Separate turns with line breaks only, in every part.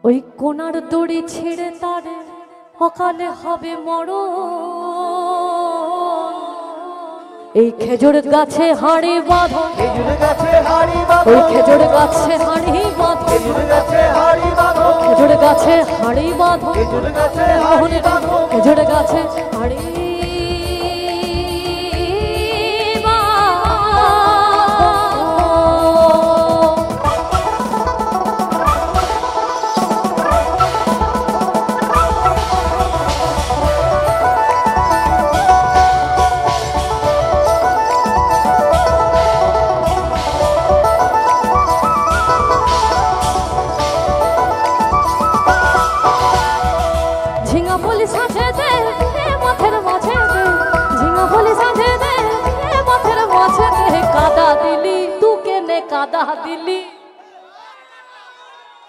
ওই কোনার দড়ি ছেড়ে তারে অকালে হবে মরণ। এই খেজুর গাছে হাড়ি বাঁধো, ওই খেজুর গাছে হাড়ি বাঁধো, খেজুর গাছে হাড়ি বাঁধো, খেজুর গাছে হাড়ি कादा दिली,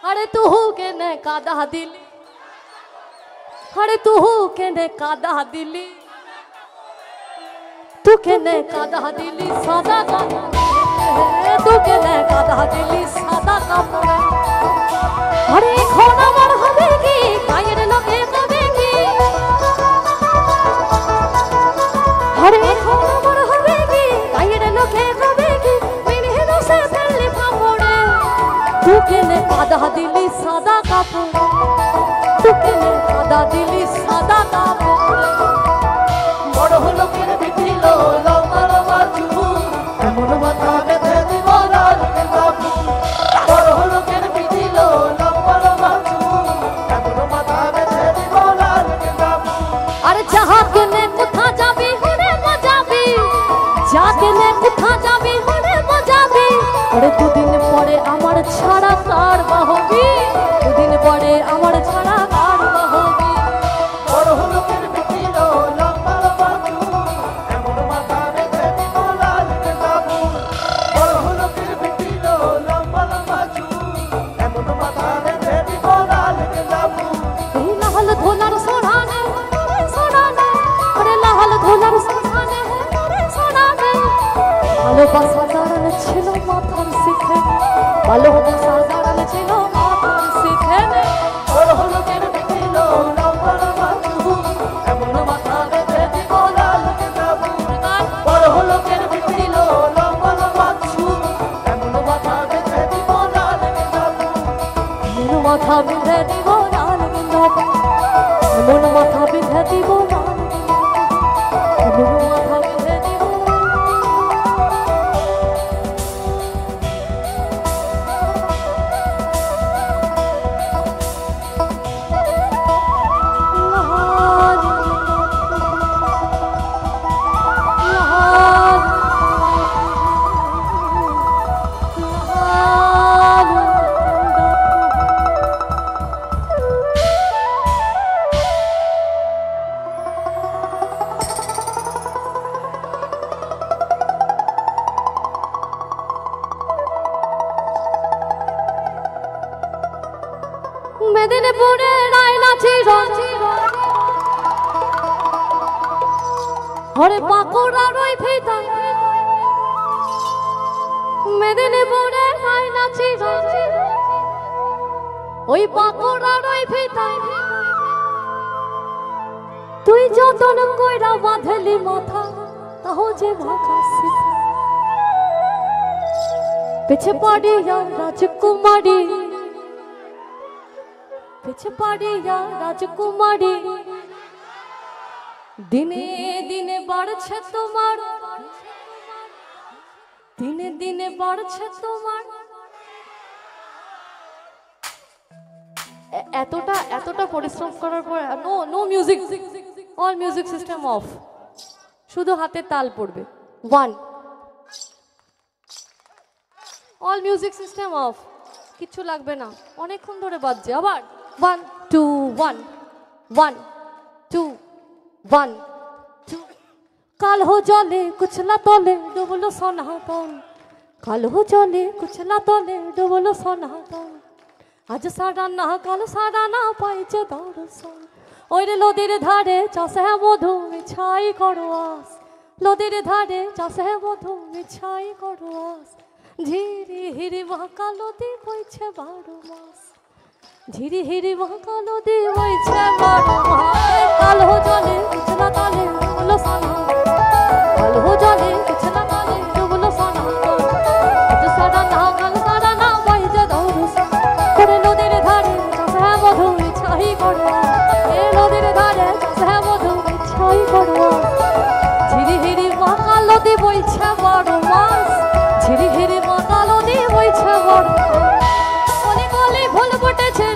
अरे तू के ने कादा दिली, अरे तू के ने कादा दिली, तू के ने कादा दिली सादा का, तू के ने कादा दिली सादा का। अरे खोना मर हवेगी कायर लगे कवेगी, अरे खोना मर हवेगी कायर लगे कवेगी। तू के ने कादा दिली सादा कापड़, तू के ने कादा दिली सादा कापड़। बड़ हलो के बिटिलो लम्बा लम्बा चूल, एमन माथा बेधे दिब लाल बाबू। बड़ हलो के बिटिलो लम्बा लम्बा चूल, एमन माथा बेधे दिब लाल बाबू। अरे जहाँ के ने कुथा जाबी हुने मजाबी, जा के ने कुथा जाबी हुने मजाबी। अरे दो दिन परे आमार छाड़ा काड़ बाहोबी, दो दिन परे आमार छाड़ा काड़ बाहोबी। बड़ हलो के बिटिलो लम्बा लम्बा चूल, एमन माथा बेधे दिब लाल बाबू। बड़ हलो के बिटिलो लम्बा लम्बा चूल, एमन माथा बेधे दिब लाल बाबू। এই লাল ধোলার সোনানে সোনানে, আরে লাল ধোলার সোনানে সোনানে। ভালোবাসা দাঁড়ানো ছিল মাথার শিখে, ভালোবাসা দাঁড়ানো ছিল মাথার শিখে। বড় হলো কেন বিটিলো লম্বা লম্বা চুল, এমন মাথা বেঁধে দিব লাল বাবু। বড় হলো কেন বিটিলো লম্বা লম্বা চুল, এমন মাথা বেঁধে দিব লাল বাবু। এমন মাথা বেঁধে দিব লাল বাবু, এমন মাথা বেঁধে দিব লাল বাবু, এমন মাথা বেঁধে দিব। মেদিনীপুরের আয়না ছিল, ওরে বাঁকুড়ার ওই ভিতায়। মেদিনীপুরের আয়না ছিল, ওই বাঁকুড়ার ওই ভিতায়। তুই যতন কইরা বাঁধলি মাথা, তাও যে ভাঙা শিখা। পিছে পড়িয়া রাজকুমারী, পিছে পড়িয়া রাজকুমারী। দিনে দিনে বাড়ছে তোমার, দিনে দিনে বাড়ছে তোমার। এতটা এতটা পরিশ্রম করার পর no no music, all music system off, শুধু হাতে তাল পড়বে। One, all music system off, কিচ্ছু লাগবে না, অনেকক্ষণ ধরে বাজছে। আবার 1 2 1 1 2 1 2। কালো জলে কুচলা তলে ডুবলো সনাতন, কালো জলে কুচলা তলে ডুবলো সনাতন। আজ সারা না কাল সারা না পাইছে দর্শন। ওই রে নদীর ধারে চাষে মধু মিছাই করো আস, নদীর ধারে চাষে মধু মিছাই করো আস। ঝিরি হিরি মহাকালতি বইছে 12 মাস। ঝিরি হিরি বাঁকা নদী বইছে বড় ভাই কালো জলে উছলা তালে ডুবলো সানা কালো জলে উছলা তালে ডুবলো সানা এত সারা না কাল সারা না বাইজে দৌড় করে নদীর ধারে চাষা মধু ছাই করবা এ নদীর ধারে চাষা মধু ছাই করবা ঝিরি হিরি বাঁকা নদী বইছে বড় মাছ ঝিরি হিরি বাঁকা নদী বইছে বড় কলি কলি ফুল ফুটেছে